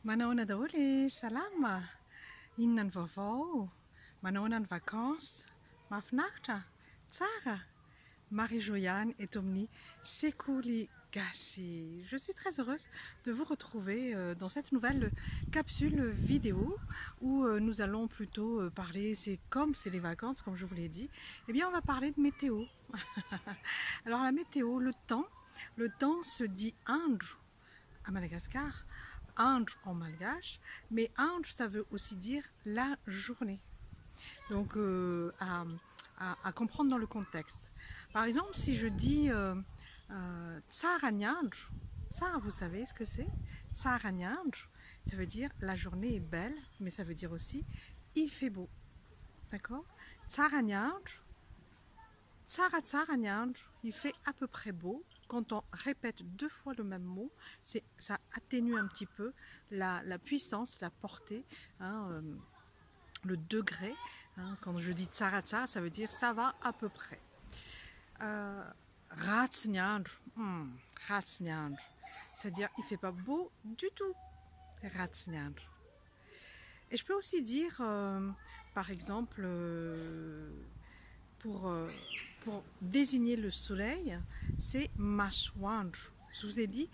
Manao daholo salama, inona ny vaovao, manao ny vacances, mahafinaritra, tsara. Marie-Jo ihany eto amin'ny Sekoly Gasy. Je suis très heureuse de vous retrouver dans cette nouvelle capsule vidéo où nous allons plutôt parler, c'est les vacances, comme je vous l'ai dit, eh bien on va parler de météo. Alors la météo, le temps se dit Anj à Madagascar, Anj en malgache, mais Anj ça veut aussi dire la journée. Donc à comprendre dans le contexte. Par exemple, si je dis Tsaranyandj, Tsar, vous savez ce que c'est? Tsaranyandj, ça veut dire la journée est belle, mais ça veut dire aussi il fait beau. D'accord? Tsaranyandj, Tsaranyandj, il fait à peu près beau. Quand on répète deux fois le même mot, ça atténue un petit peu la puissance, la portée, hein, le degré. Hein, quand je dis tsara, ça veut dire ça va à peu près. Ratsnyandj, c'est-à-dire il fait pas beau du tout. Ratsnyandj. Et je peux aussi dire, par exemple, pour désigner le soleil, c'est Maswandj. Je vous ai dit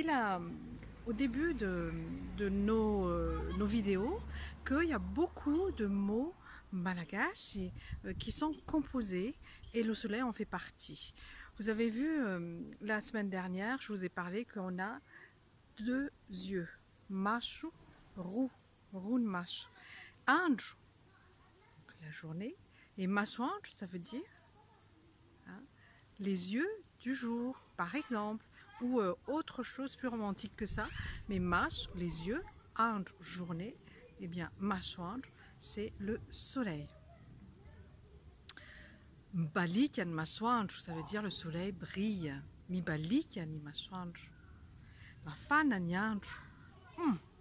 là, au début de nos vidéos qu'il y a beaucoup de mots malagasy qui sont composés et le soleil en fait partie. Vous avez vu la semaine dernière, je vous ai parlé qu'on a deux yeux, Mashu, Run Mash. Anj, la journée, et Maswandj, ça veut dire les yeux du jour, par exemple, ou autre chose plus romantique que ça, mais Mash, les yeux, Anj, journée, et bien Maswandj, c'est le soleil. Mbalikian Maswandj, ça veut dire le soleil brille. Mi balikian ni Maswandj. Mafana nyandj.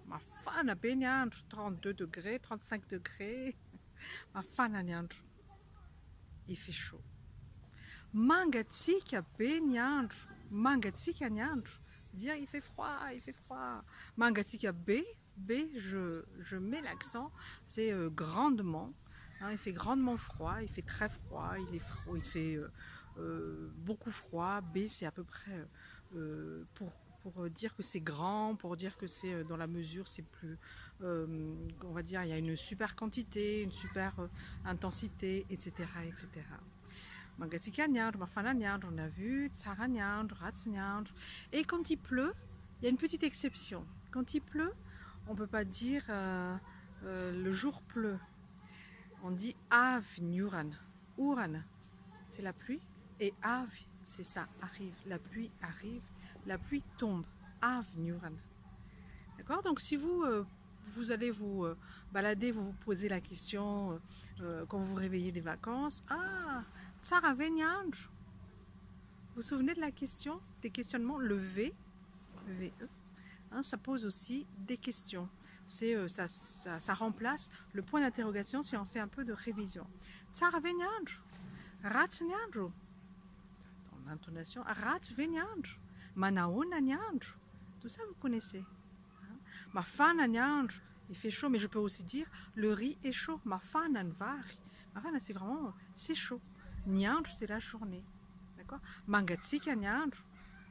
Mafana benyandj, 32 degrés, 35 degrés. Mafana nyandj. Il fait chaud. Mangatsika benyandj. Mangatsika nyandj. Dire il fait froid. Mangatsika B, je mets l'accent, c'est grandement. Hein, il fait grandement froid, il fait très froid, il fait beaucoup froid. B, c'est à peu près pour dire que c'est grand, pour dire que c'est dans la mesure, c'est plus, on va dire, il y a une super quantité, une super intensité, etc. etc. Mangatsika nyandj, mafana nyandj, on a vu, tsara nyandj, rats nyandj. Et quand il pleut, il y a une petite exception. Quand il pleut, on ne peut pas dire le jour pleut. On dit av nuran. Uran, c'est la pluie. Et av, c'est ça, arrive. La pluie arrive, la pluie tombe. Av nuran. D'accord? Donc si vous allez vous balader, vous vous posez la question quand vous vous réveillez des vacances. Ah, tsara venyandj. Vous vous souvenez de la question, des questionnements? Le V, VE, hein, ça pose aussi des questions. Ça remplace le point d'interrogation si on fait un peu de révision. Tsara venyandj, rats nyandj. Dans l'intonation, rats venyandj, manaona nyandj. Tout ça vous connaissez. Mafana nyandj, il fait chaud, mais je peux aussi dire le riz est chaud. Mafana nvari. Mafana, c'est vraiment, c'est chaud. Nyandj, c'est la journée. D'accord? Mangatsika nyandj,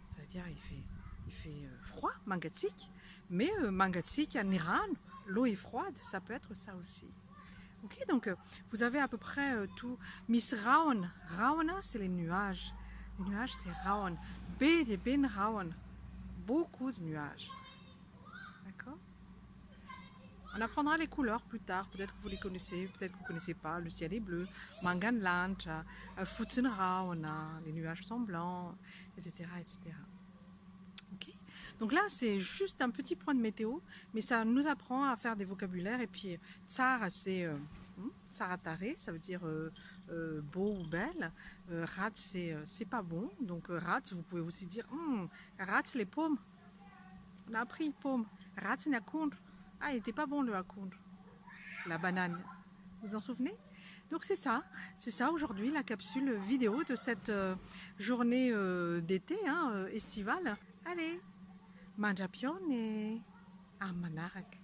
ça veut dire il fait froid, mangatsik. Mais mangatsik niran, l'eau est froide, ça peut être ça aussi. Ok, donc vous avez à peu près tout. Miss Raon, Raona, c'est les nuages. Les nuages, c'est Raon. B de Ben Raon, beaucoup de nuages. D'accord? On apprendra les couleurs plus tard, peut-être que vous les connaissez, peut-être que vous ne connaissez pas. Le ciel est bleu, Manganland, Futsunraona, les nuages sont blancs, etc. etc. Okay. Donc là, c'est juste un petit point de météo, mais ça nous apprend à faire des vocabulaires. Et puis, tsar, c'est tsaratare, ça veut dire beau ou belle. Rat, c'est pas bon. Donc, rat, vous pouvez aussi dire rat, les pommes. On a appris pomme. Rat, c'est akondre. Ah, il n'était pas bon le akondre. La banane. Vous vous en souvenez? Donc c'est ça aujourd'hui la capsule vidéo de cette journée d'été, estivale. Allez, mangia pione. à Manarak.